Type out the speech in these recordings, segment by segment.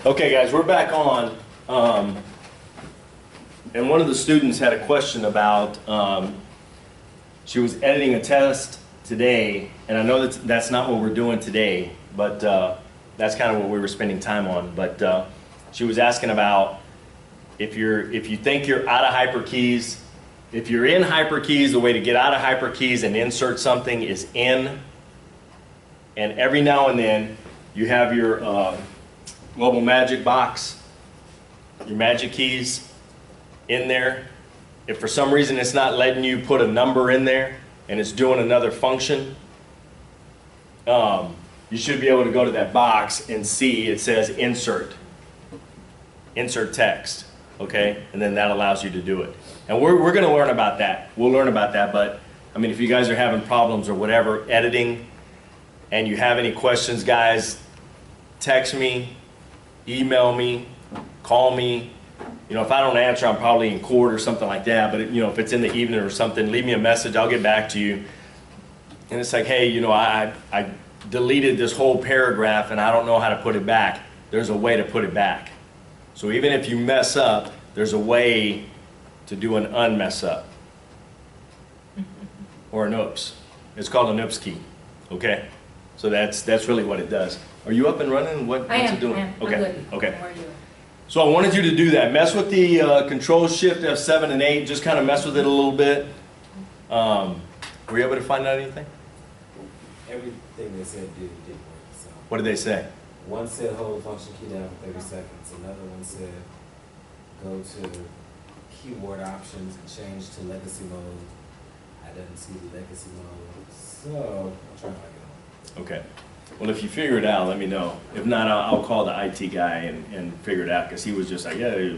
Okay, guys, we're back on. And one of the students had a question about, she was editing a test today, and I know that's not what we're doing today, but that's kind of what we were spending time on. But she was asking about if you think you're out of hyperkeys, if you're in hyperkeys, the way to get out of hyperkeys and insert something is in. And every now and then you have your global magic box, your magic keys in there. If for some reason it's not letting you put a number in there and it's doing another function, you should be able to go to that box and see it says insert text, okay? And then that allows you to do it. And we're going to learn about that. We'll learn about that, but I mean, if you guys are having problems or whatever editing and you have any questions, guys, text me, email me, call me. You know, if I don't answer, I'm probably in court or something like that, but you know, if it's in the evening or something, leave me a message, I'll get back to you. And it's like, hey, you know, I deleted this whole paragraph and I don't know how to put it back. There's a way to put it back. So even if you mess up, there's a way to do an unmess up. Or an oops. It's called an oops key. Okay? So that's really what it does. Are you up and running? What's it doing? I am. Okay. I'm good. Okay. How are you? So I wanted you to do that. Mess with the Control Shift F7 and 8. Just kind of mess with it a little bit. Were you able to find out anything? Everything they said didn't work. So. What did they say? One said hold function key down for 30 seconds. Another one said go to keyboard options and change to legacy mode. I didn't see the legacy mode, so I'll try to get on. Okay. Well, if you figure it out, let me know. If not, I'll call the IT guy and figure it out, because he was just like, yeah,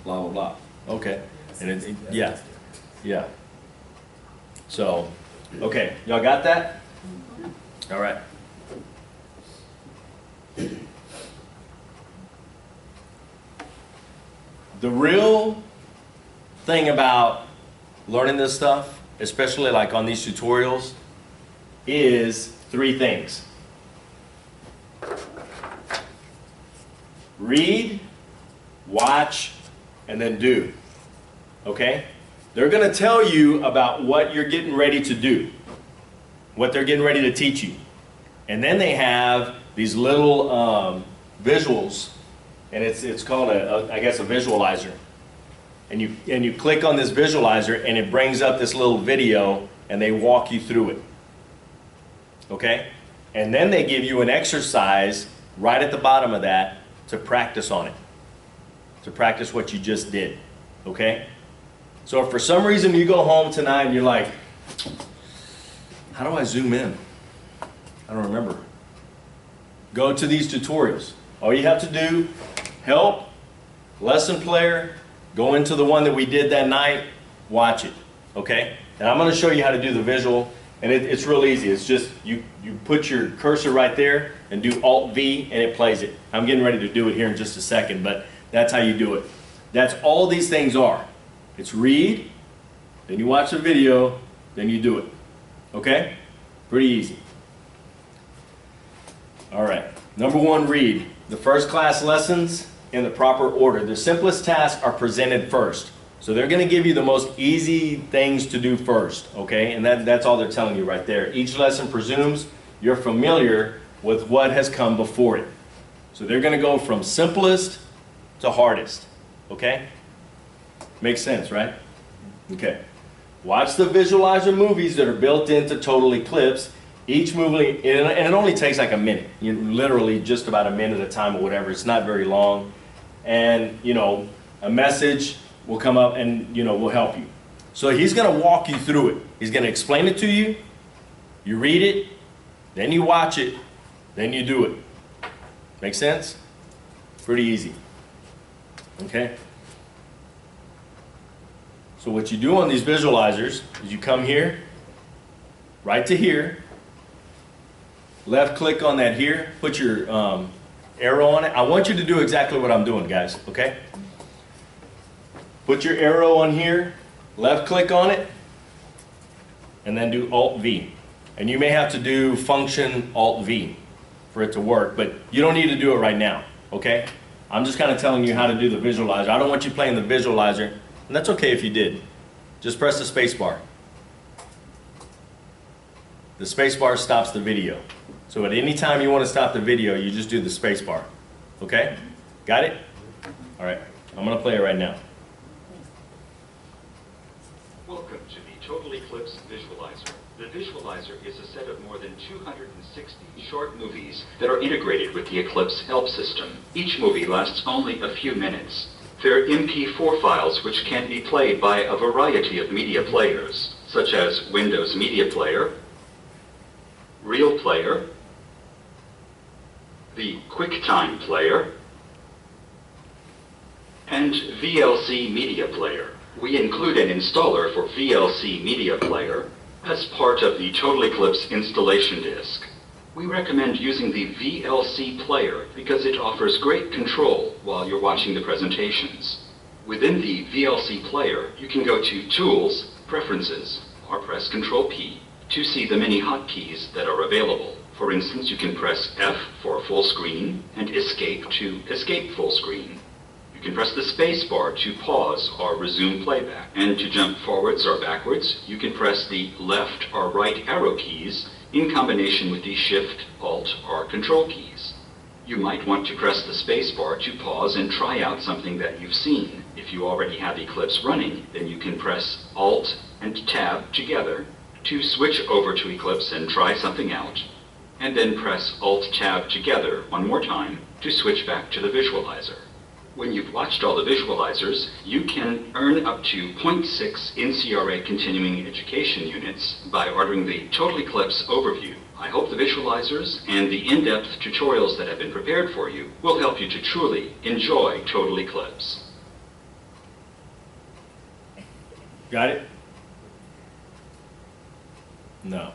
blah, blah, blah. Okay. And yeah. So, okay. Y'all got that? All right. The real thing about learning this stuff, especially like on these tutorials, is three things. Read, watch, and then do. Okay? They're going to tell you about what you're getting ready to do, what they're getting ready to teach you. And then they have these little visuals, and it's called I guess a visualizer. And you click on this visualizer and it brings up this little video and they walk you through it. Okay? And then they give you an exercise right at the bottom of that to practice on it. To practice what you just did. Okay? So if for some reason you go home tonight and you're like, how do I zoom in? I don't remember. Go to these tutorials. All you have to do, help, lesson player, go into the one that we did that night, watch it, okay? And I'm going to show you how to do the visual, and it's real easy. It's just you put your cursor right there and do Alt-V, and it plays it. I'm getting ready to do it here in just a second, but that's how you do it. That's all these things are. It's read, then you watch the video, then you do it, okay? Pretty easy. All right, number one, read. The first class lessons in the proper order. The simplest tasks are presented first. So they're going to give you the most easy things to do first, okay? And that's all they're telling you right there. Each lesson presumes you're familiar with what has come before it. So they're going to go from simplest to hardest, okay? Makes sense, right? Okay. Watch the visualizer movies that are built into Total Eclipse. Each movie, and it only takes like a minute, literally just about a minute at a time or whatever. It's not very long. And, you know, a message will come up and, you know, will help you. So he's going to walk you through it. He's going to explain it to you. You read it, then you watch it, then you do it. Make sense? Pretty easy. Okay? So what you do on these visualizers is you come here, right to here, left click on that here, put your arrow on it. I want you to do exactly what I'm doing, guys, okay? Put your arrow on here, left click on it, and then do Alt-V. And you may have to do Function Alt-V. for it to work, but you don't need to do it right now, okay? I'm just kind of telling you how to do the visualizer. I don't want you playing the visualizer, and that's okay if you did. Just press the space bar. The space bar stops the video. So at any time you want to stop the video, you just do the space bar. Okay? Got it? All right. I'm going to play it right now. Welcome to the Total Eclipse Visualizer. The visualizer is a set of more than 260 short movies that are integrated with the Eclipse help system. Each movie lasts only a few minutes. They're MP4 files which can be played by a variety of media players, such as Windows Media Player, Real Player, the QuickTime Player, and VLC Media Player. We include an installer for VLC Media Player as part of the Total Eclipse installation disk. We recommend using the VLC player because it offers great control while you're watching the presentations. Within the VLC player, you can go to Tools, Preferences, or press Ctrl P to see the many hotkeys that are available. For instance, you can press F for full screen and Escape to escape full screen. You can press the space bar to pause or resume playback. And to jump forwards or backwards, you can press the left or right arrow keys in combination with the Shift, Alt, or Control keys. You might want to press the space bar to pause and try out something that you've seen. If you already have Eclipse running, then you can press Alt and Tab together to switch over to Eclipse and try something out, and then press Alt-Tab together one more time to switch back to the visualizer. When you've watched all the visualizers, you can earn up to 0.6 NCRA continuing education units by ordering the Total Eclipse overview. I hope the visualizers and the in-depth tutorials that have been prepared for you will help you to truly enjoy Total Eclipse. Got it? No.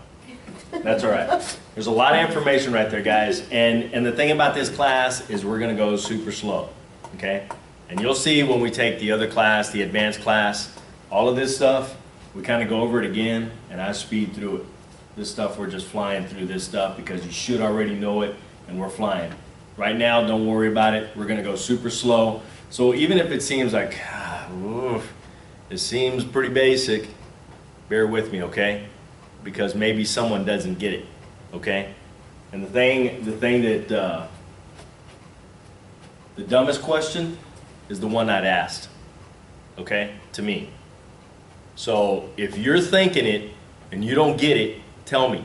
That's all right. There's a lot of information right there, guys. And the thing about this class is we're going to go super slow. Okay? And you'll see when we take the other class, the advanced class, all of this stuff, we kind of go over it again, and I speed through it. This stuff, we're just flying through this stuff because you should already know it, and we're flying. Right now, don't worry about it. We're going to go super slow. So even if it seems like, it seems pretty basic, bear with me, okay? Because maybe someone doesn't get it, okay? And the thing that, the dumbest question is the one I'd asked, okay, to me. So if you're thinking it and you don't get it, tell me,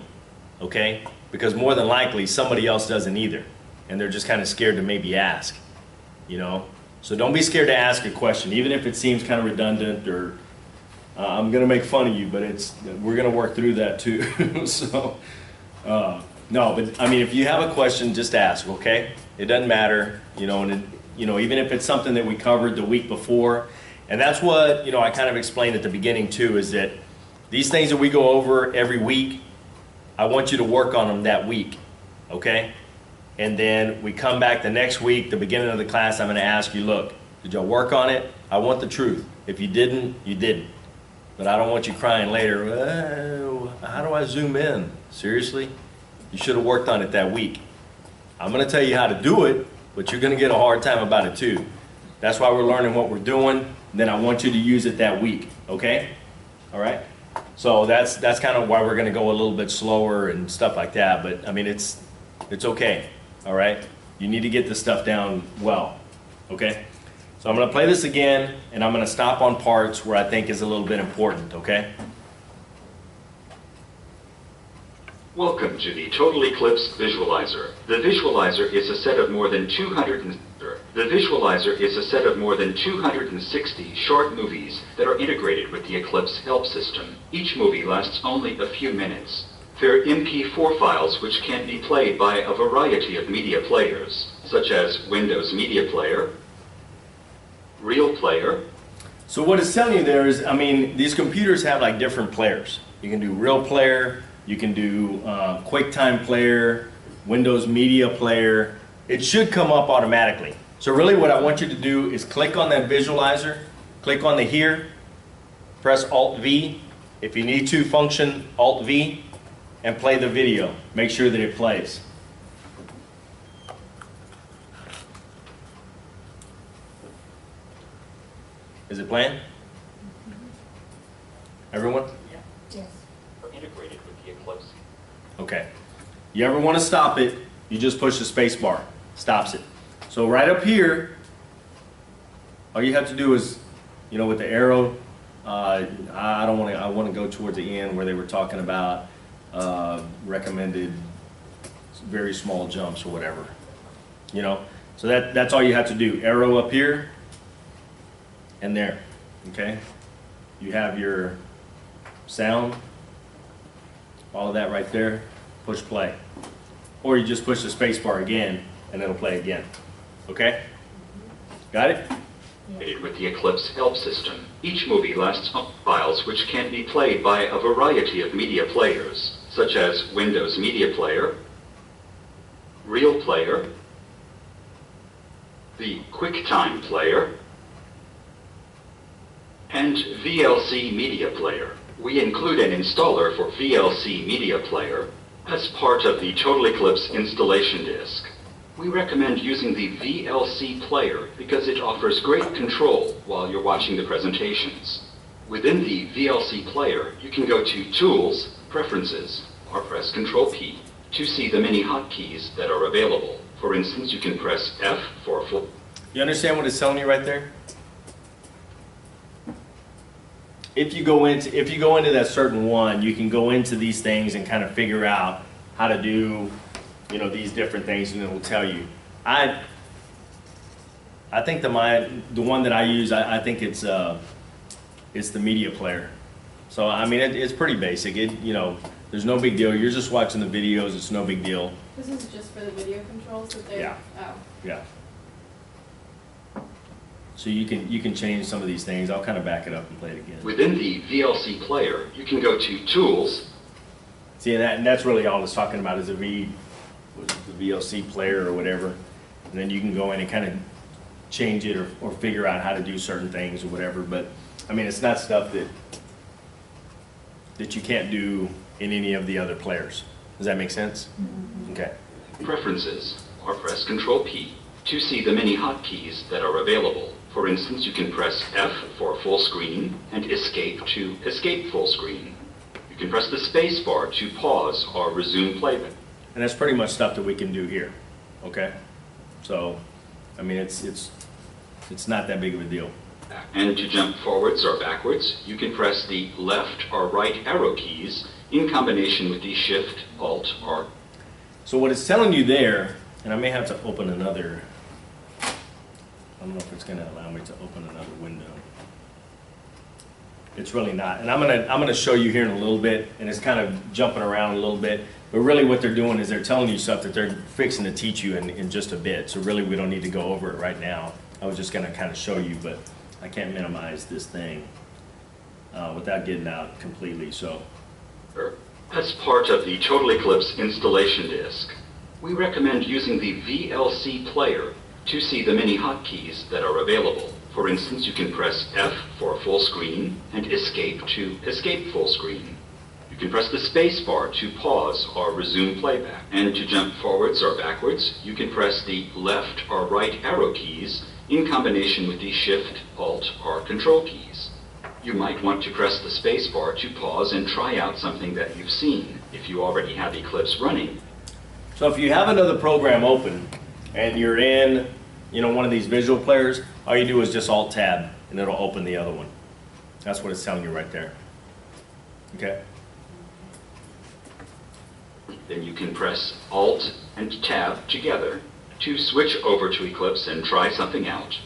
okay? Because more than likely somebody else doesn't either, and they're just kind of scared to maybe ask, you know? So don't be scared to ask a question, even if it seems kind of redundant or I'm gonna make fun of you, but we're gonna work through that too. So, no, but I mean, if you have a question, just ask, okay? It doesn't matter, you know, and even if it's something that we covered the week before, and that's what, I kind of explained at the beginning too, is that these things that we go over every week, I want you to work on them that week, okay? And then we come back the next week, the beginning of the class, I'm gonna ask you, look, did y'all work on it? I want the truth. If you didn't, you didn't. But I don't want you crying later, well, how do I zoom in? Seriously? You should have worked on it that week. I'm going to tell you how to do it, but you're going to get a hard time about it too. That's why we're learning what we're doing. And then I want you to use it that week, okay? All right? So that's kind of why we're going to go a little bit slower and stuff like that. But I mean, it's okay, all right? You need to get this stuff down well, okay? So I'm going to play this again, and I'm going to stop on parts where I think is a little bit important, okay? Welcome to the Total Eclipse Visualizer. The visualizer is a set of more than 260 short movies that are integrated with the Eclipse help system. Each movie lasts only a few minutes. They're MP4 files which can be played by a variety of media players, such as Windows Media Player, Real Player. So what it's telling you there is, I mean, these computers have like different players. You can do Real Player, you can do QuickTime Player, Windows Media Player. It should come up automatically. So really what I want you to do is click on that visualizer, click on the here, press Alt-V. If you need to, function Alt-V and play the video. Make sure that it plays. Is it playing? Everyone? Yes. Are integrated with the Eclipse. Okay. You ever want to stop it, you just push the space bar. Stops it. So right up here, all you have to do is, you know, with the arrow, I want to go towards the end where they were talking about recommended very small jumps or whatever. You know, so that's all you have to do. Arrow up here and there. Okay? You have your sound, all of that right there. Push play. Or you just push the space bar again and it'll play again. Okay? Got it? Integrated with the Eclipse help system. Each movie lasts files which can be played by a variety of media players, such as Windows Media Player, Real Player, the QuickTime Player, and VLC Media Player. We include an installer for VLC Media Player as part of the Total Eclipse installation disk. We recommend using the VLC player because it offers great control while you're watching the presentations. Within the VLC player, you can go to Tools, Preferences, or press Control P to see the many hotkeys that are available. For instance, you can press F for full. You understand what it's telling you right there? If you go into that certain one, you can go into these things and kind of figure out how to do, you know, these different things, and it will tell you. I think the one that I use, I think it's the media player. So I mean, it's pretty basic. You know, there's no big deal. You're just watching the videos. It's no big deal. This is just for the video controls that they're. Yeah. Oh. Yeah. So you can change some of these things. I'll kind of back it up and play it again. Within the VLC player, you can go to Tools. See, and that's really all it's talking about is the VLC player or whatever. And then you can go in and kind of change it or figure out how to do certain things or whatever. But I mean, it's not stuff that you can't do in any of the other players. Does that make sense? Mm-hmm. Okay. Preferences, or press Control P to see the many hotkeys that are available. For instance, you can press F for full screen and Escape to escape full screen. You can press the space bar to pause or resume playback. And that's pretty much stuff that we can do here. Okay? So, I mean, it's not that big of a deal. And to jump forwards or backwards, you can press the left or right arrow keys in combination with the Shift, Alt, or... So what it's telling you there, and I may have to open another, I don't know if it's going to allow me to open another window. It's really not. And I'm gonna show you here in a little bit, and it's kind of jumping around a little bit. But really what they're doing is they're telling you stuff that they're fixing to teach you in just a bit. So really we don't need to go over it right now. I was just going to kind of show you, but I can't minimize this thing without getting out completely. So. As part of the Total Eclipse installation disk, we recommend using the VLC player to see the many hotkeys that are available. For instance, you can press F for full screen and Escape to escape full screen. You can press the space bar to pause or resume playback. And to jump forwards or backwards, you can press the left or right arrow keys in combination with the Shift, Alt, or Control keys. You might want to press the space bar to pause and try out something that you've seen if you already have Eclipse running. So if you have another program open and you're in, you know, one of these visual players, all you do is just Alt-Tab and it'll open the other one. That's what it's telling you right there. Okay? Then you can press Alt and Tab together to switch over to Eclipse and try something out.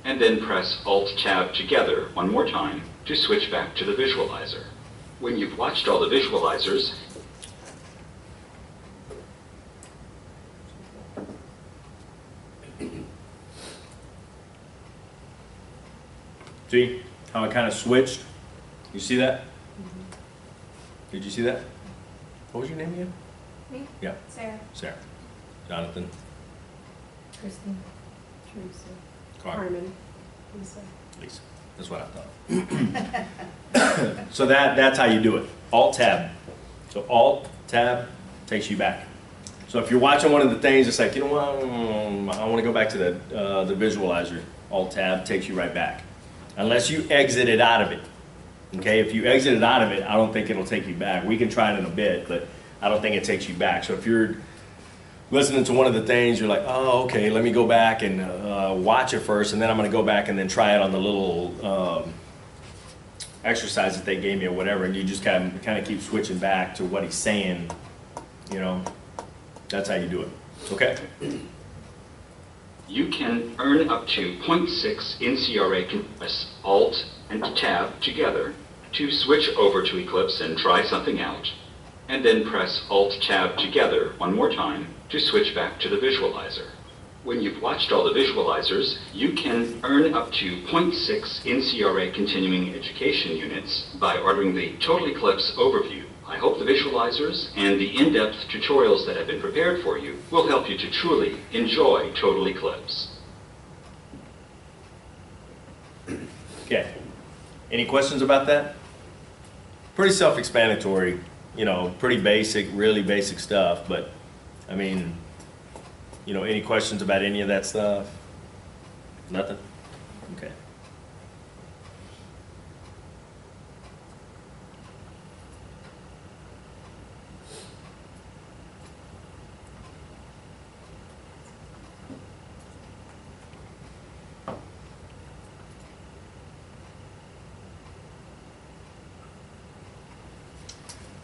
And then press Alt-Tab together one more time to switch back to the visualizer. When you've watched all the visualizers, See how I kind of switched? You see that? Did you see that? What was your name again? Me? Yeah. Sarah. Sarah. Jonathan. Kristen. Teresa. Carmen. Lisa. Lisa. That's what I thought. So that's how you do it. Alt-Tab. So Alt-Tab takes you back. So if you're watching one of the things, it's like, you know what, I want to go back to the visualizer. Alt-Tab takes you right back. unless you exit it out of it. Okay, if you exit it out of it, I don't think it'll take you back. We can try it in a bit, but I don't think it takes you back. So if you're listening to one of the things, you're like, oh, okay, let me go back and watch it first, and then I'm going to go back and then try it on the little exercise that they gave me or whatever, and you just kind of keep switching back to what he's saying, you know, that's how you do it. Okay? You can earn up to 0.6 NCRA. Can press Alt and Tab together to switch over to Eclipse and try something out, and then press Alt Tab together one more time to switch back to the visualizer. When you've watched all the visualizers, you can earn up to 0.6 NCRA continuing education units by ordering the Total Eclipse overview. I hope the visualizers and the in-depth tutorials that have been prepared for you will help you to truly enjoy Total Eclipse. Okay. Any questions about that? Pretty self-explanatory, you know, pretty basic, really basic stuff, but I mean, you know, any questions about any of that stuff? Nothing? Okay.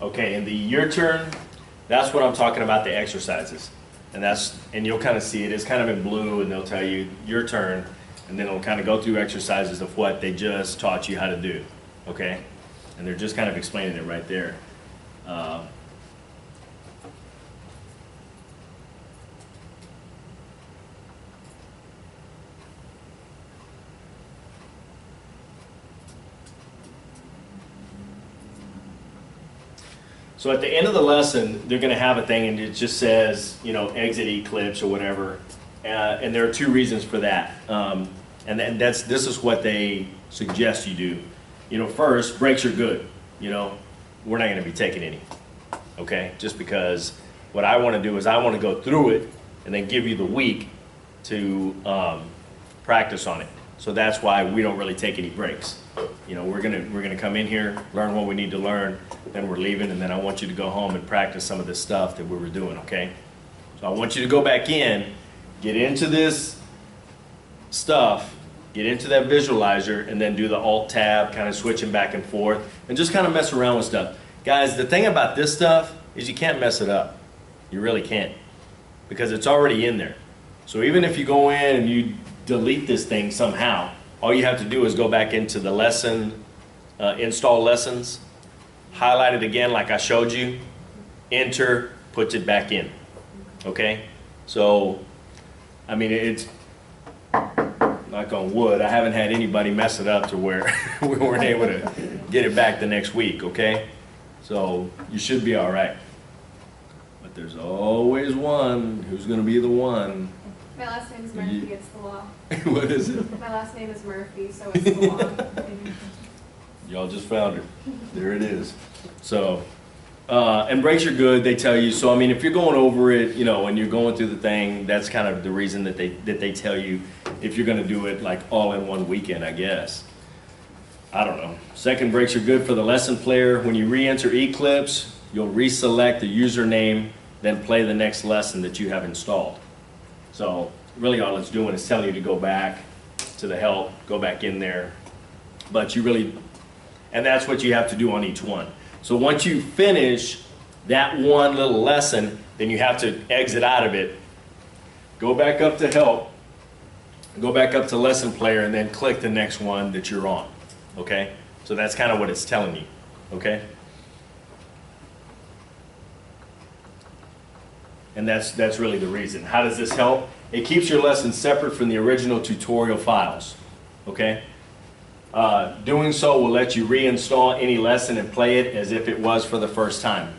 Okay, in the your turn, that's what I'm talking about, the exercises. And you'll kind of see it, it's kind of in blue, and they'll tell you your turn, and then it'll kind of go through exercises of what they just taught you how to do, okay? And they're just kind of explaining it right there. So at the end of the lesson, they're going to have a thing, and it just says, you know, exit Eclipse or whatever. And there are two reasons for that. And this is what they suggest you do. You know, first, breaks are good. You know, we're not going to be taking any. Okay? Just because what I want to do is I want to go through it and then give you the week to practice on it. So that's why we don't really take any breaks. You know, we're gonna come in here, learn what we need to learn, then we're leaving, and then I want you to go home and practice some of this stuff that we were doing, okay? So I want you to go back in, get into this stuff, get into that visualizer, and then do the Alt-Tab, kind of switching back and forth, and just kind of mess around with stuff. Guys, the thing about this stuff is you can't mess it up. You really can't, because it's already in there. So even if you go in and you delete this thing somehow, all you have to do is go back into the lesson, install lessons, highlight it again like I showed you, enter, puts it back in, okay? So, I mean, it's, knock on wood, I haven't had anybody mess it up to where we weren't able to get it back the next week, okay? So, you should be all right. But there's always one who's gonna be the one. My last name is Murphy, it's the law. What is it? My last name is Murphy, so it's the law. Y'all just found her. There it is. So, and breaks are good, they tell you. So, I mean, if you're going over it, you know, and you're going through the thing, that's kind of the reason that they tell you if you're going to do it like all in one weekend, I guess. I don't know. Second, breaks are good for the lesson player. When you re-enter Eclipse, you'll reselect the username, then play the next lesson that you have installed. So really all it's doing is telling you to go back to the help, go back in there. But you really, and that's what you have to do on each one. So once you finish that one little lesson, then you have to exit out of it, go back up to help, go back up to lesson player, and then click the next one that you're on, okay? So that's kind of what it's telling you, okay? And that's really the reason. How does this help? It keeps your lesson separate from the original tutorial files, okay? Doing so will let you reinstall any lesson and play it as if it was for the first time.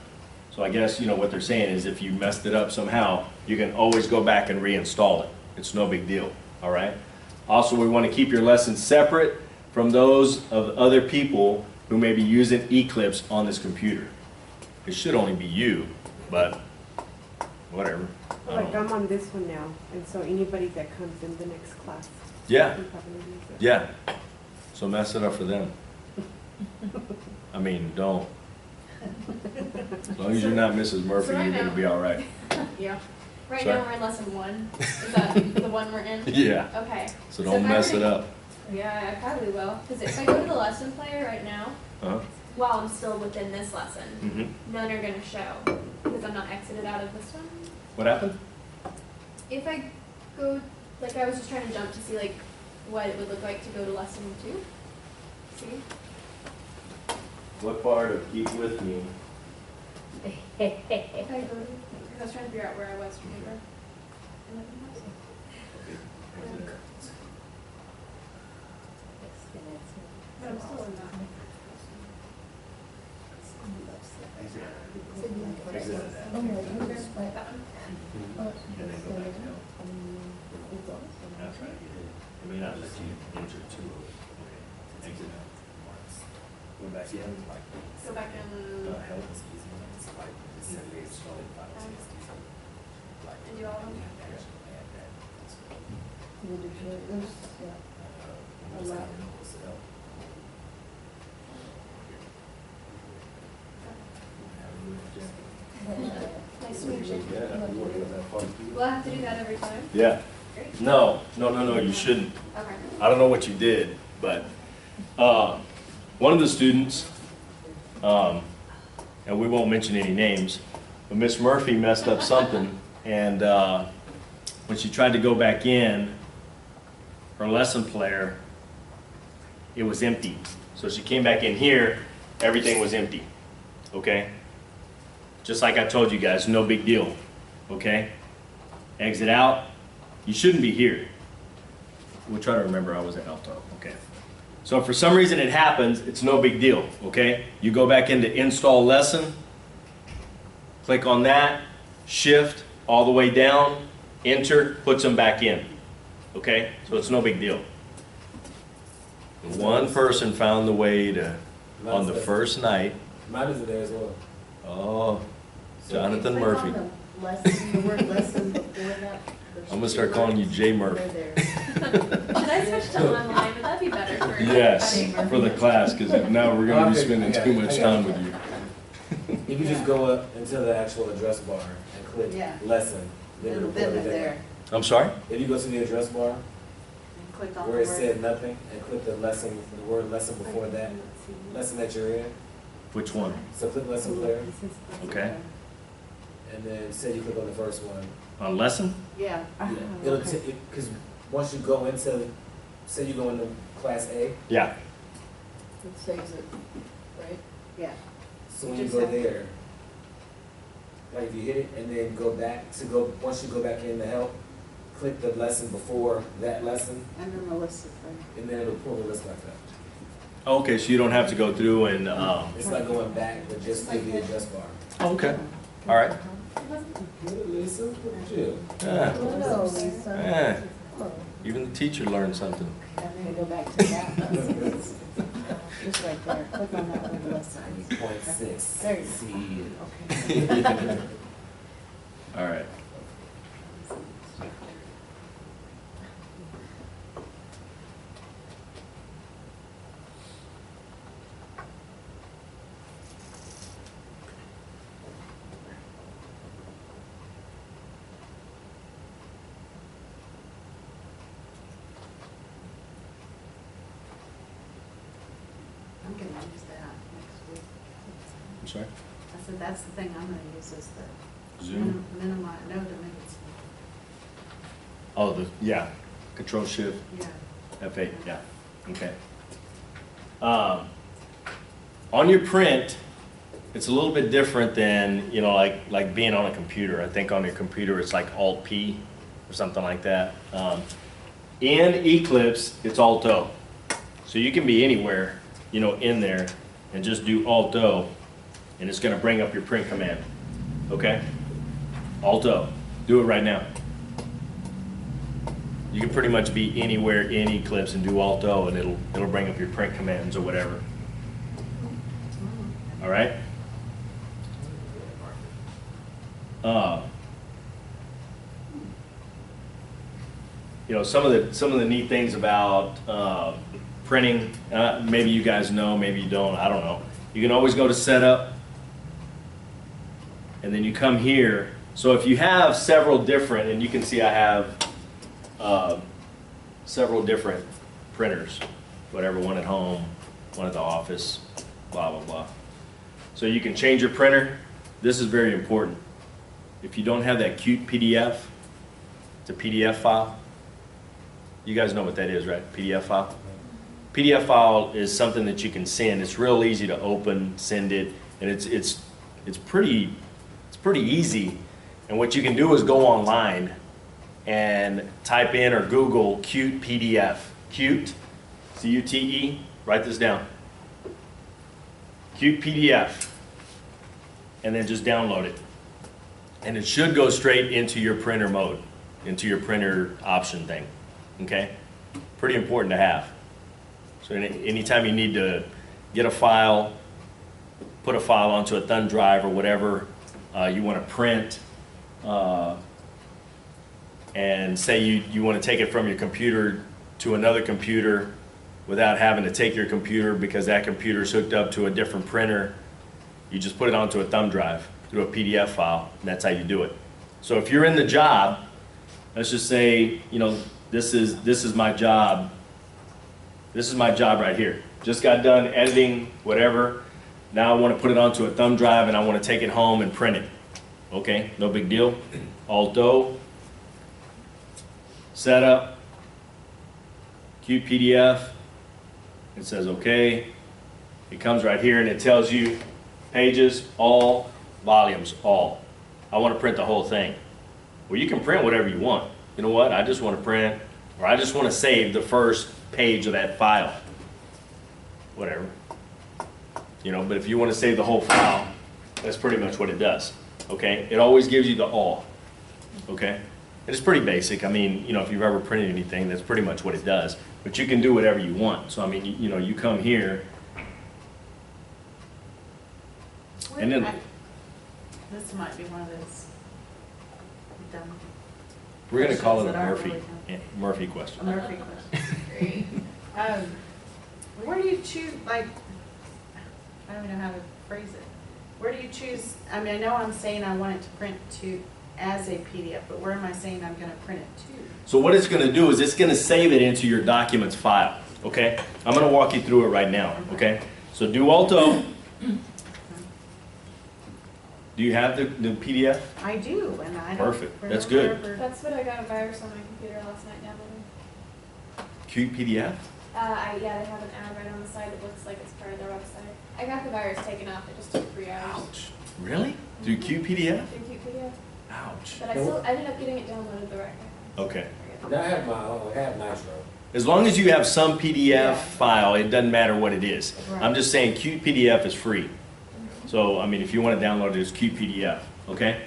So I guess, you know, what they're saying is if you messed it up somehow, you can always go back and reinstall it. It's no big deal, all right? Also, we want to keep your lessons separate from those of other people who may be using Eclipse on this computer. It should only be you, but whatever. Like I'm on this one now, and so anybody that comes in the next class. Yeah. can probably use it. Yeah. So mess it up for them. I mean, don't. As long as you're not Mrs. Murphy, So right you're gonna now- be all right. Yeah. Right Sorry? now, we're in lesson 1. Is that the one we're in? Yeah. Okay. So So don't if I mess were it to- up. Yeah, I probably will. Because if I go to the lesson player right now, Uh-huh. while I'm still within this lesson, Mm-hmm. none are going to show because I'm not exited out of this one. What happened? If I go, like I was just trying to jump to see like what it would look like to go to lesson 2. See? What part of keep with me? If I go to, because I was trying to figure out where I was, remember? But I'm still in that. That one. And then go back down. That's right. It may not let you enter two of it. Okay. Exit out. Go back in. Go back in Help. and do all of them. Nice to meet you. Will I have to do that every time? Yeah. Great. No, you shouldn't. Okay. I don't know what you did, but one of the students, and we won't mention any names, but Miss Murphy messed up something, and when she tried to go back in, her lesson player, it was empty. So she came back in here, everything was empty, okay? Just like I told you guys, no big deal, okay? Exit out, you shouldn't be here. We'll try to remember I was at Alto, okay? So if for some reason it happens, it's no big deal, okay? You go back into install lesson, click on that, shift all the way down, enter, puts them back in, okay? So it's no big deal. One person found the way to, on the first night, Mine is there as well. oh, Jonathan Murphy. The word lesson before that. I'm gonna start calling you J Murphy. They're there. Should I switch to online? Would that be better for Yes, everybody? for the class, because now we're gonna be spending too much time with you. If you just go up into the actual address bar and click Yeah. lesson, then it'll Then put they're it there. there. I'm sorry? If you go to the address bar And click on the where it word. said nothing and click the lesson, the word lesson before that, lesson that you're in. Which one? So click lesson player Okay. and then say you click on the first one. On lesson? Yeah. It'll because once you go into, say you go into class A, Yeah. It saves it, right? Yeah. so when You you just go have to- there, like if you hit it and then go back to go, once you go back in to help, click the lesson before that lesson, And then the list is right. and then it'll pull the list back up. Okay, so you don't have to go through and, It's like going back, but just through the address bar. okay, all right. Good, Lisa, look at you. Yeah. Hello, Lisa. Yeah. Even the teacher learned something. And then go back to that. Just right there. Click on that word lesson. 0.6. There you go. See. Okay. All right. I'm gonna use that next week. I'm sorry? I said, that's the thing I'm gonna use is the Zoom? minimize, no, to make it, Oh, yeah, Control Shift, yeah. F8, yeah, okay. On your print, it's a little bit different than, you know, like being on a computer. I think on your computer, it's like Alt-P or something like that. In Eclipse, it's Alt-O. So you can be anywhere, you know, in there and just do Alt-O, and it's gonna bring up your print command, okay? Alt-O, do it right now. You can pretty much be anywhere in Eclipse and do Alt-O, and it'll bring up your print commands or whatever. All right? You know, some of the neat things about printing, maybe you guys know, maybe you don't, I don't know. You can always go to setup, and then you come here. So if you have several different, and you can see I have several different printers, whatever, one at home, one at the office, blah, blah, blah. So you can change your printer. This is very important. If you don't have that cute PDF, it's a PDF file. You guys know what that is, right? PDF file. PDF file is something that you can send. It's real easy to open, send it, and it's pretty easy. And what you can do is go online and type in or Google cute PDF. Cute, C-U-T-E. Write this down. Cute PDF, and then just download it. And it should go straight into your printer mode, into your printer option thing, okay? Pretty important to have. So anytime you need to get a file, put a file onto a thumb drive or whatever you want to print, and say you want to take it from your computer to another computer without having to take your computer because that computer is hooked up to a different printer, you just put it onto a thumb drive through a PDF file, and that's how you do it. So if you're in the job, let's just say, you know, this is my job. This is my job right here. Just got done editing, whatever. Now I want to put it onto a thumb drive and I want to take it home and print it. Okay, no big deal. Alt-O, setup, cute PDF. It says okay. It comes right here and it tells you pages, all, volumes, all. I want to print the whole thing. Well, you can print whatever you want. You know what? I just want to print, or I just want to save the first page of that file. Whatever. You know, but if you want to save the whole file, that's pretty much what it does. Okay? It always gives you the all. Okay? It's pretty basic. I mean, you know, if you've ever printed anything, that's pretty much what it does. But you can do whatever you want. So, I mean, you know, you come here, and then This might be one of those dumb. we're going to call it a Questions that aren't Murphy, really dumb. Murphy question. A Murphy question. Great. Where do you choose, like, I don't even know how to phrase it. Where do you choose, I mean, I know I'm saying I want it to print to as a PDF, but where am I saying I'm gonna print it to? So what it's going to do is it's going to save it into your documents file. Okay? I'm going to walk you through it right now. Okay? So do Alt-O. Do you have the PDF? I do, and I don't. Perfect. That's good. remember- That's what I got a virus on my computer last night downloading. Cute PDF? Yeah, they have an ad right on the side that looks like it's part of their website. I got the virus taken off, it just took 3 hours. Ouch. Really? Through Cute PDF? Through cute PDF. Ouch. But I still, I ended up getting it downloaded the right way. Okay. Now I have I have Nitro. As long as you have some PDF Yeah. file, it doesn't matter what it is. Right. I'm just saying Cute PDF is free. So, I mean, if you want to download it, it's Cute PDF, okay?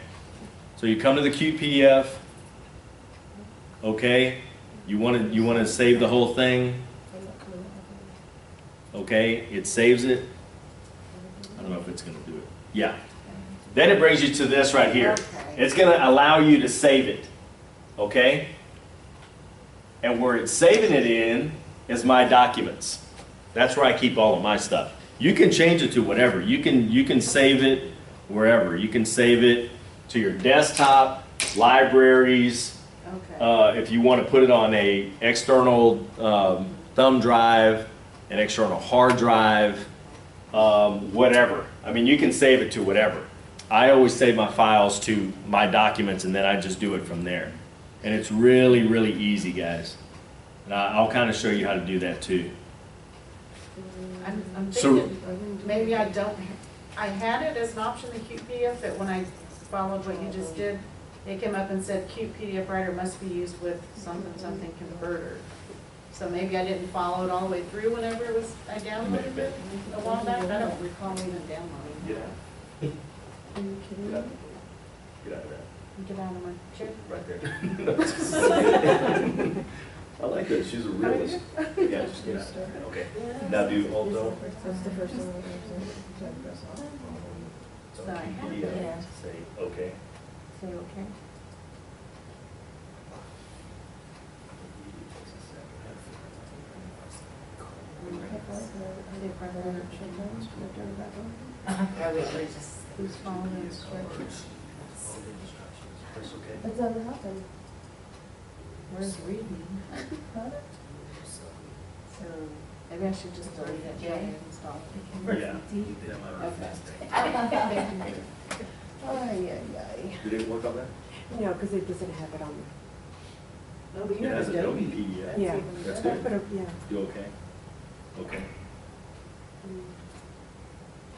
So you come to the Cute PDF, okay? You want to save the whole thing, okay? It saves it. I don't know if it's going to do it. Yeah. Then it brings you to this right here. Okay. It's going to allow you to save it, okay? And where it's saving it in is My Documents. That's where I keep all of my stuff. You can change it to whatever. You can save it wherever. You can save it to your desktop, libraries. Okay. If you want to put it on a external thumb drive, an external hard drive, whatever. I mean, you can save it to whatever. I always save my files to My Documents, and then I just do it from there. And it's really, really easy, guys. And I'll kind of show you how to do that too. I'm So- thinking, maybe I don't, I had it as an option in Qt PDF, but when I followed what you just did, it came up and said Qt PDF writer must be used with something converter. So maybe I didn't follow it all the way through whenever it was, I downloaded it a while back. I don't recall even downloading it. Yeah. Are you kidding me? Get out of that. Get out of my chair. Right there. I like that. She's a realist. Yeah, just get out. Okay. Now do Alt-O. That's the first one. So So I have it. PDF, say okay. Say okay. Who's following the instructions? That doesn't happen. Where's reading? So maybe I should just delete that J and install it. Yeah. Okay. Ay, ay, ay. Did it work on that? No, because it doesn't have it on Oh, but you It have has Adobe. Adobe PDF. there. Yeah. That's I good. put a, yeah. You okay? Okay.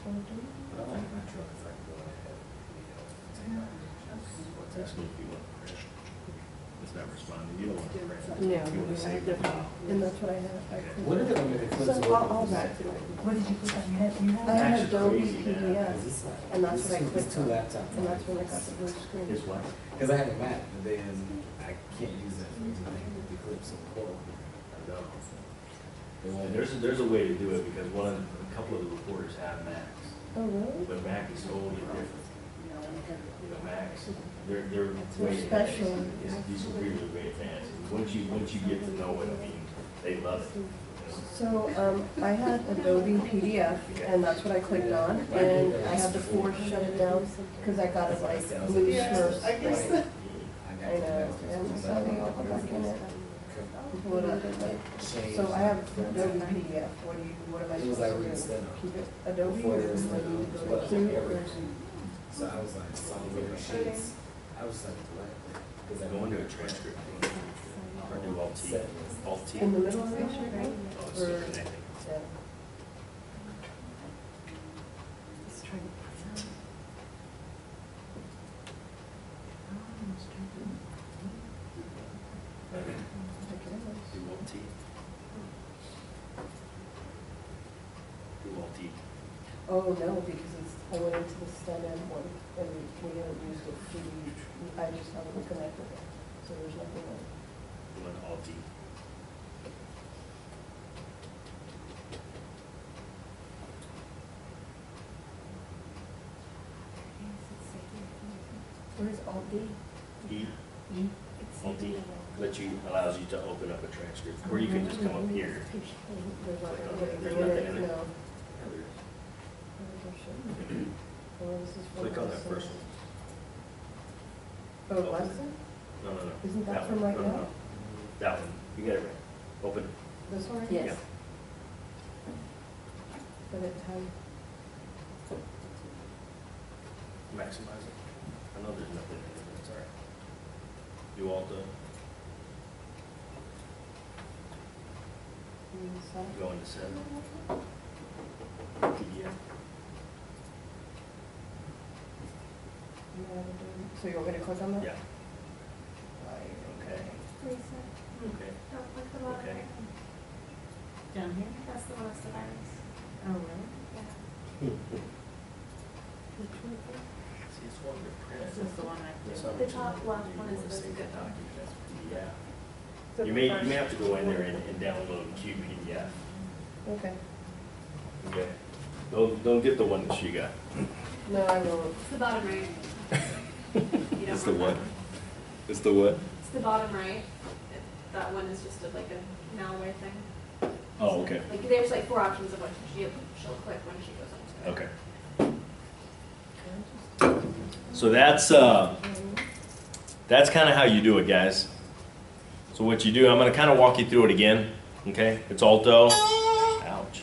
But I like my truck, if I can go ahead, What's asking if you want to print? It's not responding. You don't want to print. No, You want to save the file. and that's what I have. When are they gonna make a clip? So I'll back to it. What did you put on your head? You have I have That's Adobe crazy, man. PDF, Is this like? and that's what I It's clicked two on. laptops. And that's when I got the blue screen. Here's what? Cause I have a Mac, but then I can't use that for anything with the clips of court. They won't. And there's a way to do it because a couple of the reporters have Macs, Oh, really? but Mac is totally different. You know, Macs, they're way special. advanced. These computers are way advanced. Once you get to know it, I mean, they love it. So, I had Adobe PDF, and that's what I clicked on, and I had to force shut it down, because I got it like loose Yeah, I guess or, that. I know, and so I'll go back in it. Pull it up, like, so I have Adobe PDF, what am I It was supposed like to reading do? stuff. Keep it Adobe, Before or there was do I need to go no- to Q, or? So I was like, software sheets, I was like, what? Cause I Go into a transcript. Or do Alt T. Alt T. In the middle of it, right? Oh, it's Or, still connecting. yeah. Let's try to put some. Do Alt T. Do Alt T. Oh, no, because it's, I went into the stand-in one, and we haven't used it to be, I just haven't connected it, so there's nothing on. Do an Alt T. Where's Alt D? E. It's Alt D. Allows you to open up a transcript, or you can just come up here. There's not, There's no. nothing in it. No. Yeah, there is. Oh, this is from Click on that lesson. first one. Oh, lesson? No, no, no. Isn't that one. from right No, no, now? no. That one. You got it right. Open it. This one? Yes. Yeah. But it has, Maximize it. I know there's nothing in it, but it's all right. Do Alt go into 7. PDF. so you want me to click on that? Yeah. Right, Okay. Lisa, Okay. don't click the bottom. Okay. Down here? That's the one that's the virus. Oh, really? Yeah. See, it's one to print. This is the one I For did. some The reason, top left you one wanna is the save that good one. document as PDF. So You the may first- have to go in there and download QPDF. Okay. Okay. Don't get the one that she got. No, I won't. It's the bottom right. You don't It's the want what? that one. It's the what? It's the bottom right. That one is just like a malware thing. Oh, okay. Like there's like 4 options of what she'll click when she goes into it. Okay. So that's kind of how you do it, guys. So what you do, I'm going to kind of walk you through it again. Okay, it's Alto. Ouch. Ouch.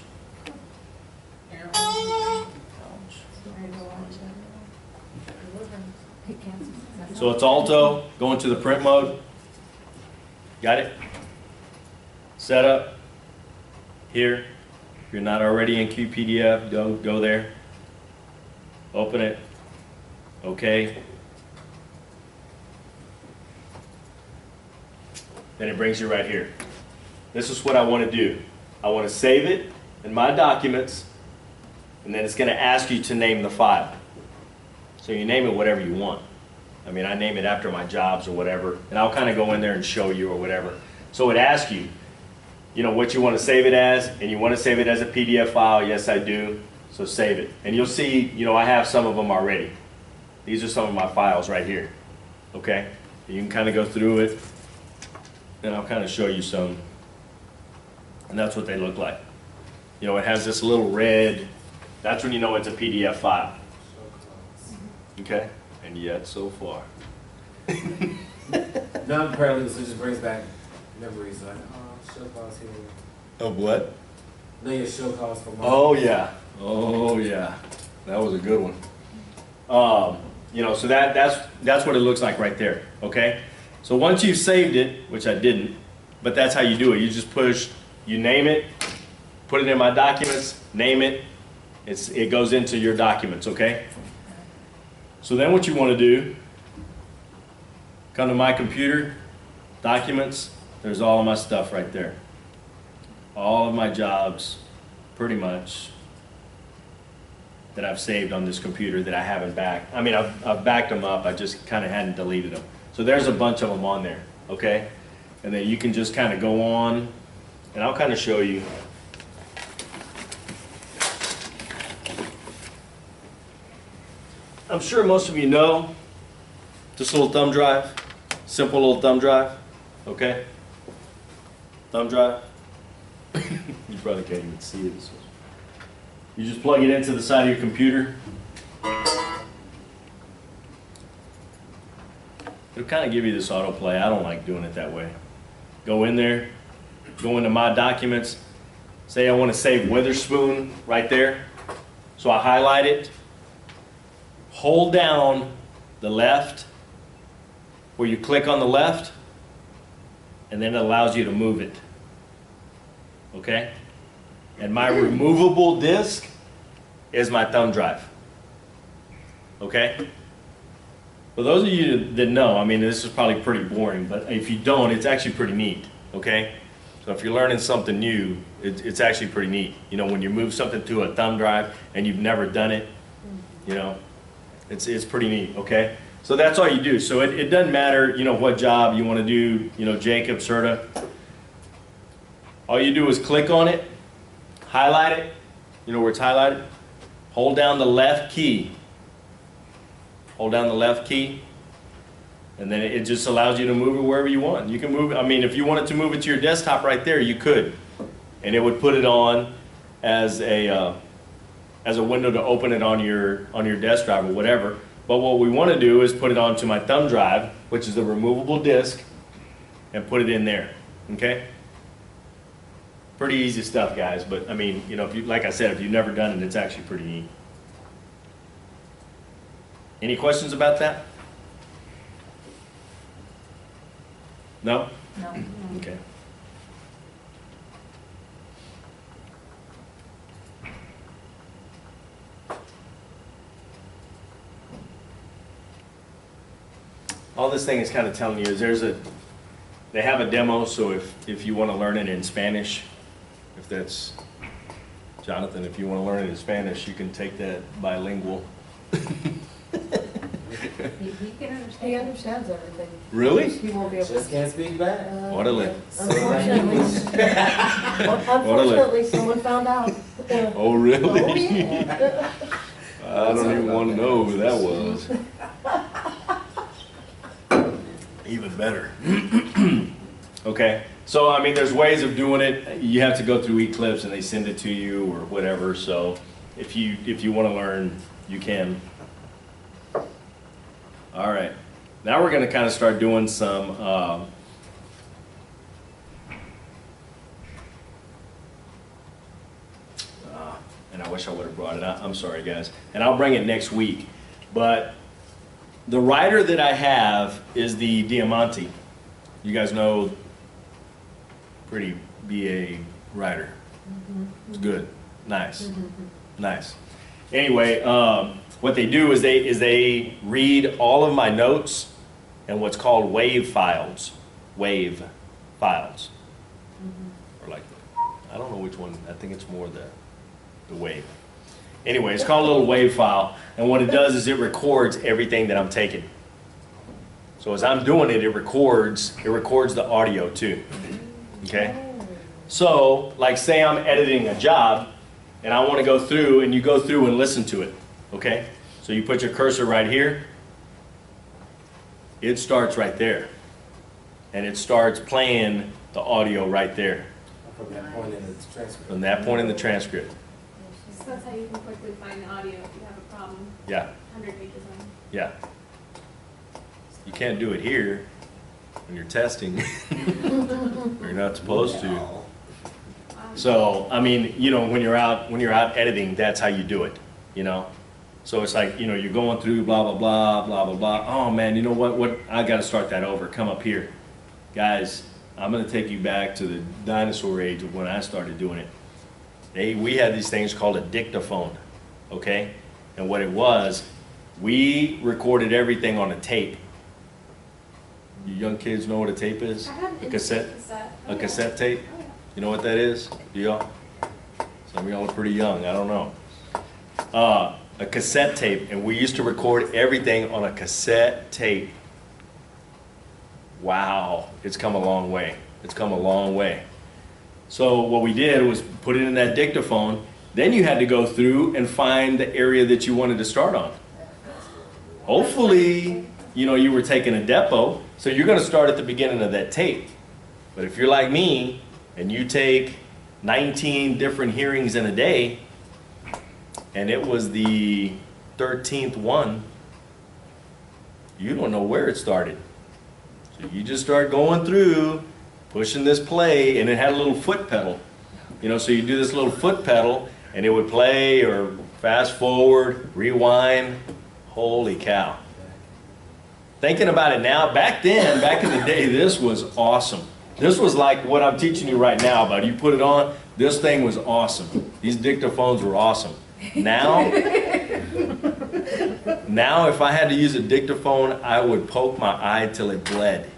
So it's Alto. Go into the print mode. Got it? Setup. Here. If you're not already in QPDF, go there. Open it. Okay. Then it brings you right here. This is what I want to do. I want to save it in my documents, and then it's going to ask you to name the file. So you name it whatever you want. I mean, I name it after my jobs or whatever, and I'll kind of go in there and show you or whatever. So it asks you, you know, what you want to save it as, and you want to save it as a PDF file. Yes, I do. So save it. And you'll see, you know, I have some of them already. These are some of my files right here. Okay? You can kind of go through it, and I'll kind of show you some. And that's what they look like. You know, it has this little red, that's when you know it's a PDF file. Okay? And yet, so far. Non-paralegal, so it just brings back memories like, oh, show calls here. Of what? No, your show calls for Mark. Oh, yeah. Oh, yeah. That was a good one. You know, so that's what it looks like right there, okay? So once you've saved it, which I didn't, but that's how you do it. You just push, you name it, put it in my documents, name it, it goes into your documents, okay? So then what you want to do, come to my computer, documents, there's all of my stuff right there. All of my jobs, pretty much, that I've saved on this computer that I haven't backed. I mean, I've backed them up, I just kind of hadn't deleted them. So there's a bunch of them on there, okay? And then you can just kind of go on, and I'll kind of show you. I'm sure most of you know this little thumb drive, simple little thumb drive, okay? Thumb drive. You probably can't even see it. You just plug it into the side of your computer. It'll kind of give you this autoplay. I don't like doing it that way. Go in there, go into my documents. Say I want to save Witherspoon right there. So I highlight it, hold down the left, where you click on the left, and then it allows you to move it. Okay? And my removable disk is my thumb drive. Okay? For those of you that know, I mean, this is probably pretty boring, but if you don't, it's actually pretty neat. Okay? So if you're learning something new, it's actually pretty neat. You know, when you move something to a thumb drive and you've never done it, you know, it's pretty neat. Okay? So that's all you do. So it doesn't matter, you know, what job you want to do, you know, Jacob, Serta. All you do is click on it, highlight it, you know where it's highlighted? Hold down the left key. Hold down the left key, and then it just allows you to move it wherever you want. You can move it, I mean, if you wanted to move it to your desktop right there, you could. And it would put it on as a window to open it on your desk drive or whatever. But what we want to do is put it onto my thumb drive, which is a removable disk, and put it in there, okay? Pretty easy stuff, guys, but I mean, you know, if you, like I said, if you've never done it, it's actually pretty neat. Any questions about that? No? No. Okay. All this thing is kind of telling you is they have a demo, so if you want to learn it in Spanish, if that's, Jonathan, if you want to learn it in Spanish, you can take that bilingual. He understands everything. Really? He won't be able Just can't speak back. What a lick. Unfortunately, someone found out. Oh, really? Oh, yeah. I don't even want to know who that was. Even better. Okay, so I mean, there's ways of doing it. You have to go through Eclipse and they send it to you or whatever. So if you want to learn, you can. All right, now we're going to kind of start doing some and I wish I would have brought it out. I'm sorry, guys, and I'll bring it next week. But the writer that I have is the Diamante. You guys know, pretty BA writer. It's good, nice, nice. Anyway, what they do is they read all of my notes and what's called wave files. Wave files. Or like, I don't know which one, I think it's more the wave. Anyway, it's called a little wave file, and what it does is it records everything that I'm taking. So as I'm doing it, it records the audio too. Okay? So, like say I'm editing a job, and I want to go through, and you go through and listen to it. Okay? So you put your cursor right here. It starts right there. And it starts playing the audio right there. From that point in the transcript. From that point in the transcript. So that's how you can quickly find the audio if you have a problem. Yeah, 100 pages on. yeah. You can't do it here when you're testing. You're not supposed to. So, I mean, you know, when you're out editing, that's how you do it, you know? So it's like, you know, you're going through blah, blah, blah, blah, blah, blah. Oh man, you know what, I gotta start that over, come up here. Guys, I'm gonna take you back to the dinosaur age of when I started doing it. We had these things called a dictaphone, okay? And what it was, we recorded everything on a tape. You young kids know what a tape is? I had an A cassette? A cassette tape? Oh, yeah. You know what that is? Do y'all? Some of y'all are pretty young, I don't know. A cassette tape, and we used to record everything on a cassette tape. Wow, it's come a long way. It's come a long way. So what we did was put it in that dictaphone, then you had to go through and find the area that you wanted to start on. Hopefully, you know, you were taking a depo, so you're gonna start at the beginning of that tape. But if you're like me, and you take 19 different hearings in a day, and it was the 13th one, you don't know where it started. So you just start going through, pushing this play, and it had a little foot pedal. You know, so you do this little foot pedal, and it would play or fast forward, rewind. Holy cow. Thinking about it now, back then, back in the day, this was awesome. This was like what I'm teaching you right now about. You put it on, this thing was awesome. These dictaphones were awesome. Now, if I had to use a dictaphone, I would poke my eye till it bled.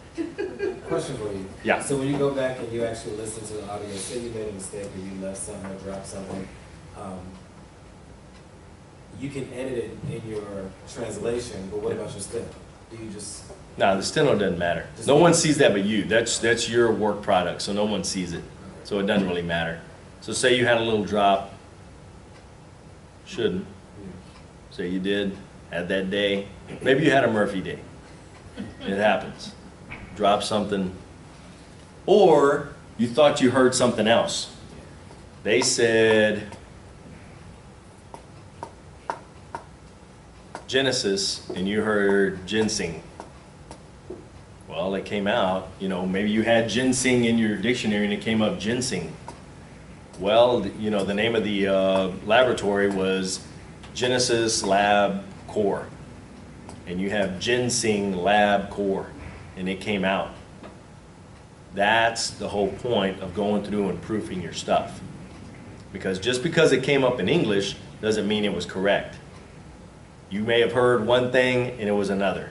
Question for you. Yeah. So when you go back and you actually listen to the audio, say you made a mistake or you left something or dropped something, you can edit it in your translation, but what about your step? Do you just... No, the steno doesn't matter. No one sees that but you. That's your work product, so no one sees it. So it doesn't really matter. So say you had a little drop. Shouldn't. Say you did, had that day. Maybe you had a Murphy day. It happens. Drop something. Or you thought you heard something else. They said Genesis and you heard ginseng. Well, it came out, you know, maybe you had ginseng in your dictionary and it came up ginseng. Well, you know, the name of the laboratory was Genesis Lab Core. And you have ginseng Lab Core, and it came out. That's the whole point of going through and proofing your stuff. Because just because it came up in English doesn't mean it was correct. You may have heard one thing and it was another.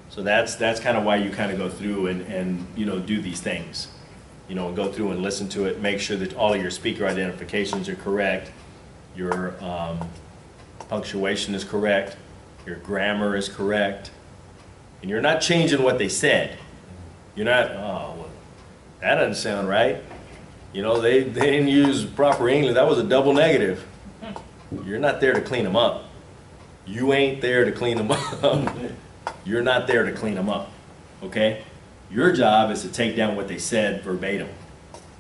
So that's kind of why you kind of go through and you know, do these things. You know, go through and listen to it, make sure that all of your speaker identifications are correct, your punctuation is correct, your grammar is correct, and you're not changing what they said. You're not, oh, well, that doesn't sound right. You know, they didn't use proper English, that was a double negative. You're not there to clean them up. You ain't there to clean them up. You're not there to clean them up, okay? Your job is to take down what they said verbatim,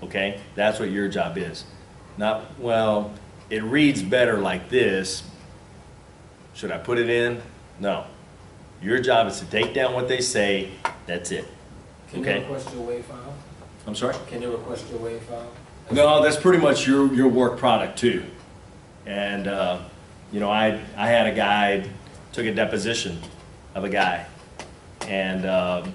okay? That's what your job is. Not, well, it reads better like this. Should I put it in? No. Your job is to take down what they say, that's it, Can okay? you request your WAV file? I'm sorry? Can you request your WAV file? No, that's pretty much your work product too. And, you know, I had a guy, took a deposition of a guy, and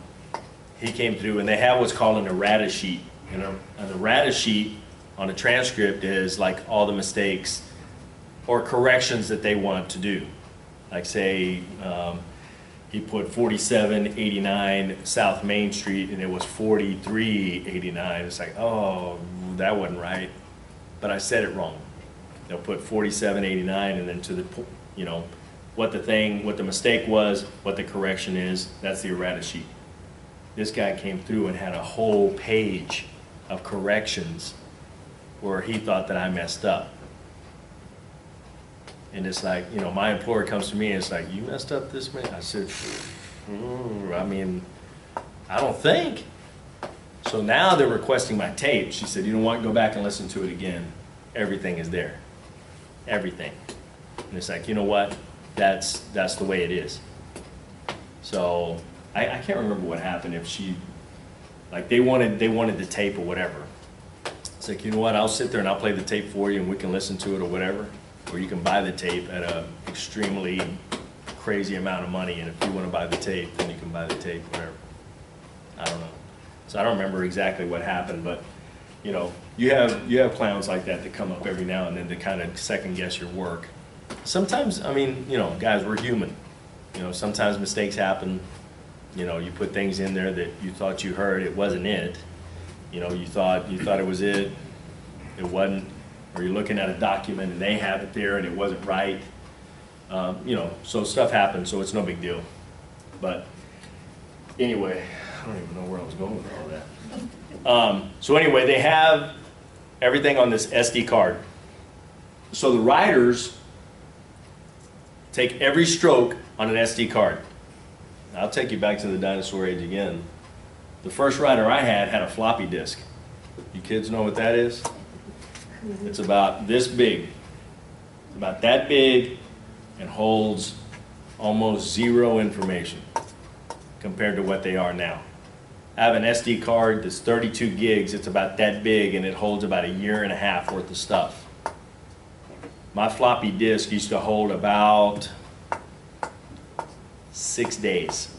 he came through, and they have what's called an errata sheet. And an errata sheet on a transcript is like all the mistakes or corrections that they want to do. Like say, he put 4789 South Main Street and it was 4389. It's like, oh, that wasn't right, but I said it wrong. They'll put 4789 and then to the, you know, what the mistake was, what the correction is, that's the errata sheet. This guy came through and had a whole page of corrections where he thought that I messed up. And it's like, you know, my employer comes to me and it's like, you messed up this man? I said, I mean, I don't think. So now they're requesting my tape. She said, you know what, go back and listen to it again. Everything is there. Everything. And it's like, you know what, that's the way it is. So I can't remember what happened, if she, like they wanted the tape or whatever. It's like, you know what, I'll sit there and I'll play the tape for you and we can listen to it or whatever. Or you can buy the tape at a extremely crazy amount of money, and if you want to buy the tape, then you can buy the tape, whatever. I don't know. So I don't remember exactly what happened, but you know, you have clowns like that come up every now and then to kind of second guess your work. Sometimes, I mean, you know, guys, we're human. You know, sometimes mistakes happen. You know, you put things in there that you thought you heard, it wasn't it. You know, you thought it was it wasn't. Or you're looking at a document and they have it there and it wasn't right. You know, so stuff happens, so it's no big deal. But anyway, I don't even know where I was going with all that. So anyway, they have everything on this SD card. So the riders take every stroke on an SD card. I'll take you back to the dinosaur age again. The first rider I had a floppy disk. You kids know what that is? It's about this big, about that big, and holds almost zero information compared to what they are now. I have an SD card that's 32 gigs, it's about that big, and it holds about 1.5 years worth of stuff. My floppy disk used to hold about 6 days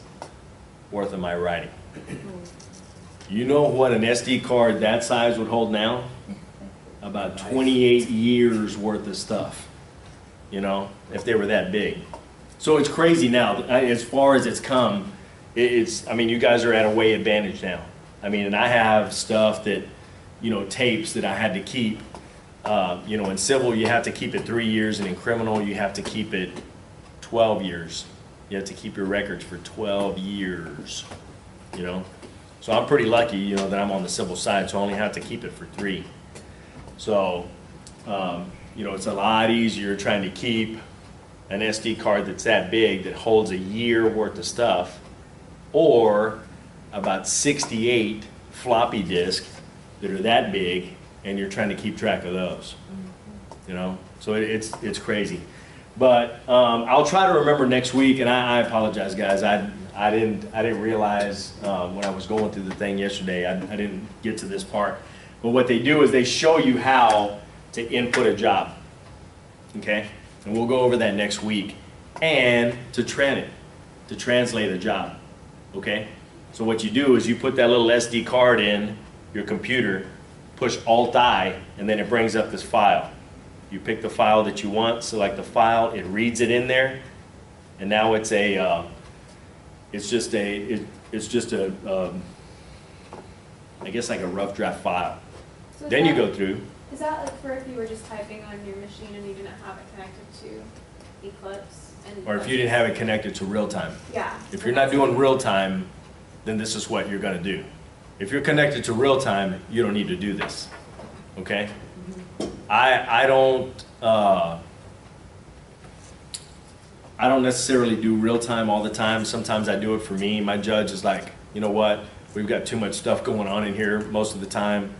worth of my writing. You know what an SD card that size would hold now? About 28 years worth of stuff, you know, if they were that big. So it's crazy now, as far as it's come, I mean, you guys are at a way advantage now. I mean, and I have stuff that, you know, tapes that I had to keep, you know, in civil you have to keep it 3 years, and in criminal you have to keep it 12 years. You have to keep your records for 12 years, you know. So I'm pretty lucky, you know, that I'm on the civil side, so I only have to keep it for 3. So, you know, it's a lot easier trying to keep an SD card that's that big that holds 1 year worth of stuff, or about 68 floppy disks that are that big, and you're trying to keep track of those. You know, so it's crazy. But I'll try to remember next week, and I apologize, guys. I didn't realize when I was going through the thing yesterday, I didn't get to this part. But what they do is they show you how to input a job, okay? And we'll go over that next week. And to translate a job, okay? So what you do is you put that little SD card in your computer, push Alt-I, and then it brings up this file. You pick the file that you want, select the file, it reads it in there, and now it's just a I guess like a rough draft file. So Then you go through. Is that like for if you were just typing on your machine and you didn't have it connected to Eclipse? Or if you didn't have it connected to real time. Yeah. If you're not doing real time, then this is what you're going to do. If you're connected to real time, you don't need to do this. Okay? I don't necessarily do real time all the time. Sometimes I do it for me. My judge is like, you know what? We've got too much stuff going on in here most of the time.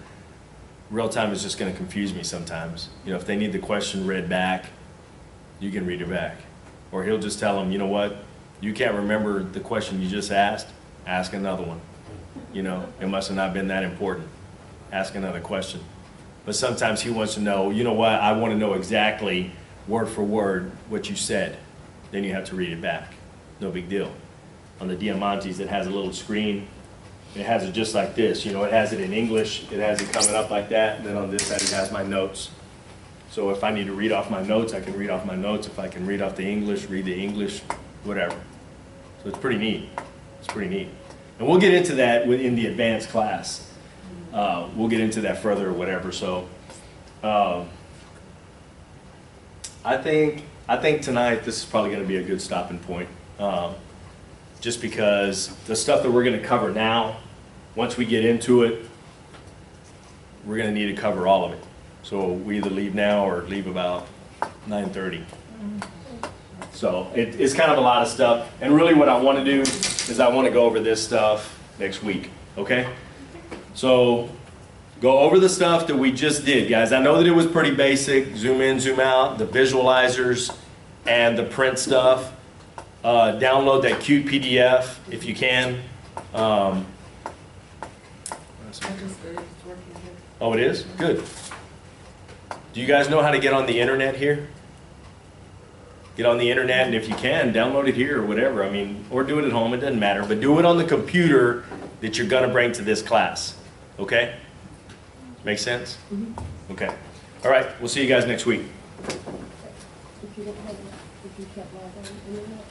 Real time is just going to confuse me sometimes. You know, if they need the question read back, you can read it back. Or he'll just tell them, you know what? You can't remember the question you just asked. Ask another one. You know, it must have not been that important. Ask another question. But sometimes he wants to know, you know what? I want to know exactly word for word what you said. Then you have to read it back. No big deal. On the Diamantes, it has a little screen. It has it just like this. You know, it has it in English. It has it coming up like that. And then on this side, it has my notes. So if I need to read off my notes, I can read off my notes. If I can read off the English, read the English, whatever. So it's pretty neat. It's pretty neat. And we'll get into that in the advanced class. We'll get into that further or whatever. So I think tonight this is probably going to be a good stopping point. Just because the stuff that we're going to cover now, once we get into it, we're going to need to cover all of it. So we either leave now or leave about 9:30. So it's kind of a lot of stuff. And really what I want to do is I want to go over this stuff next week, okay? So go over the stuff that we just did, guys. I know that it was pretty basic, zoom in, zoom out, the visualizers and the print stuff. Download that cute PDF if you can. I just did, it's working here. Oh, it is? Good. Do you guys know how to get on the internet here? Get on the internet, and if you can, download it here or whatever. I mean, or do it at home, it doesn't matter. But do it on the computer that you're going to bring to this class. Okay? Make sense? Okay. All right, we'll see you guys next week. If you don't have, if you can't log on, internet,